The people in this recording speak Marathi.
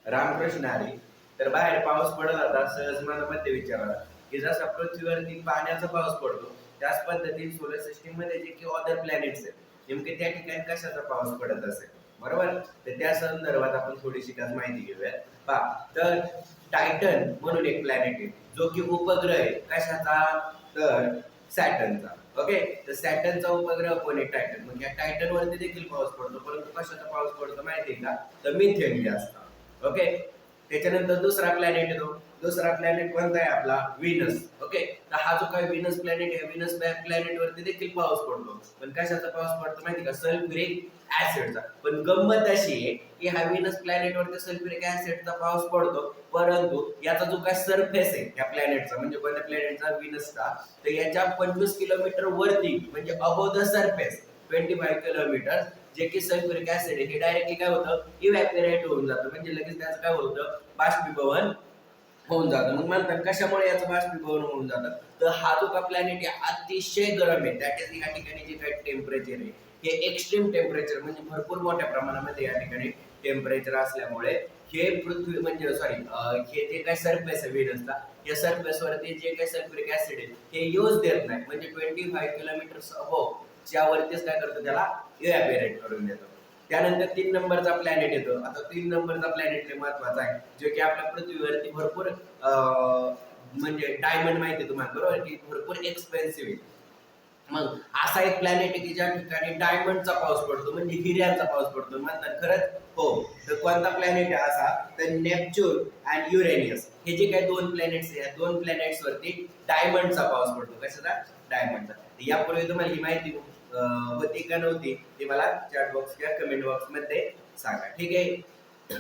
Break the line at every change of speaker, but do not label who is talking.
रामकृष्ण हरी. तर बाहेर पाऊस पडत होता. सहज मनामध्ये विचार आला की जसा पृथ्वीवरती पाण्याचा पाऊस पडतो त्याच पद्धतीने सोलर सिस्टीम मध्ये जे की अदर प्लॅनेट्स आहेत नेमके त्या ठिकाणी कशाचा पाऊस पडत असेल, बरोबर. तर त्या संदर्भात आपण थोडीशी त्यात माहिती घेऊया. पहा, तर टायटन म्हणून एक प्लॅनेट आहे जो की उपग्रह आहे कशाचा, तर सॅटर्नचा. ओके, तर सॅटर्नचा उपग्रह कोण आहे, टायटन. मग या टायटन वरती देखील पाऊस पडतो, परंतु कशाचा पाऊस पडतो माहिती आहे का, तर मिथेन गॅसचा. ओके, त्याच्यानंतर दुसरा प्लॅनेट येतो. दुसरा प्लॅनेट कोणता आहे आपला, व्हीनस. ओके, तर हा जो काही व्हीनस प्लॅनेट आहे, व्हीनस प्लॅनेट वरती देखील पाऊस पडतो, पण कशाचा पाऊस पडतो माहिती का, सल्फ्युरिक ऍसिडचा. पण गंमत अशी आहे की हा व्हीनस प्लॅनेट वरती सल्फ्युरिक ऍसिडचा पाऊस पडतो, परंतु याचा जो काय सरफेस आहे या प्लॅनेटचा, म्हणजे कोणत्या प्लॅनेटचा, व्हीनसचा, तर याच्या 25 किलोमीटर वरती म्हणजे अबोव द सरफेस 25 किलोमीटर जे की सल्फ्युरिक ऍसिड आहे हे डायरेक्टली काय होतं, इव्हॅपोरेट होऊन जातं, म्हणजे लगेच त्याचं काय होतं, बाष्पीभवन होऊन जातं. मग म्हणतात कशामुळे याचं बाष्पीभवन होऊन जातं, तर हा जो का प्लॅनेट आहे अतिशय गरम आहे. दॅट इज या ठिकाणी जे काही टेम्परेचर आहे हे एक्स्ट्रीम टेम्परेचर, म्हणजे भरपूर मोठ्या प्रमाणामध्ये या ठिकाणी टेम्परेचर असल्यामुळे हे पृथ्वी म्हणजे सॉरी हे जे काही सरफेस आहे व्हीनसचा, या सरफेस वरती जे काही सल्फ्युरिक ऍसिड आहे हे यूज देत नाही, म्हणजे 25 किलोमीटर अबोव च्या वरतीच काय करतो, त्याला इव्हॅपोरेट करून देतो. त्यानंतर 3 नंबरचा प्लॅनेट येतो. आता 3 नंबरचा प्लॅनेट महत्वाचा आहे, जो की आपल्या पृथ्वीवरती भरपूर म्हणजे डायमंड माहिती आहे तुम्हाला, बरोबर, की भरपूर एक्सपेन्सिव्ह आहे. मग असा एक प्लॅनेट आहे की ज्या ठिकाणी डायमंडचा पाऊस पडतो, म्हणजे हिऱ्यांचा पाऊस पडतो. म्हणतात खरंच, हो. तर कोणता प्लॅनेट आहे असा, तर नेपच्यून आणि युरेनियस हे जे काही दोन प्लॅनेट्स आहे, या दोन प्लॅनेट्स वरती डायमंडचा पाऊस पडतो. कशाचा, डायमंडचा. यापूर्वी तुम्हाला ही माहिती होती का नव्हती ते मला चॅट बॉक्स किंवा कमेंट बॉक्स मध्ये सांगा, ठीक आहे.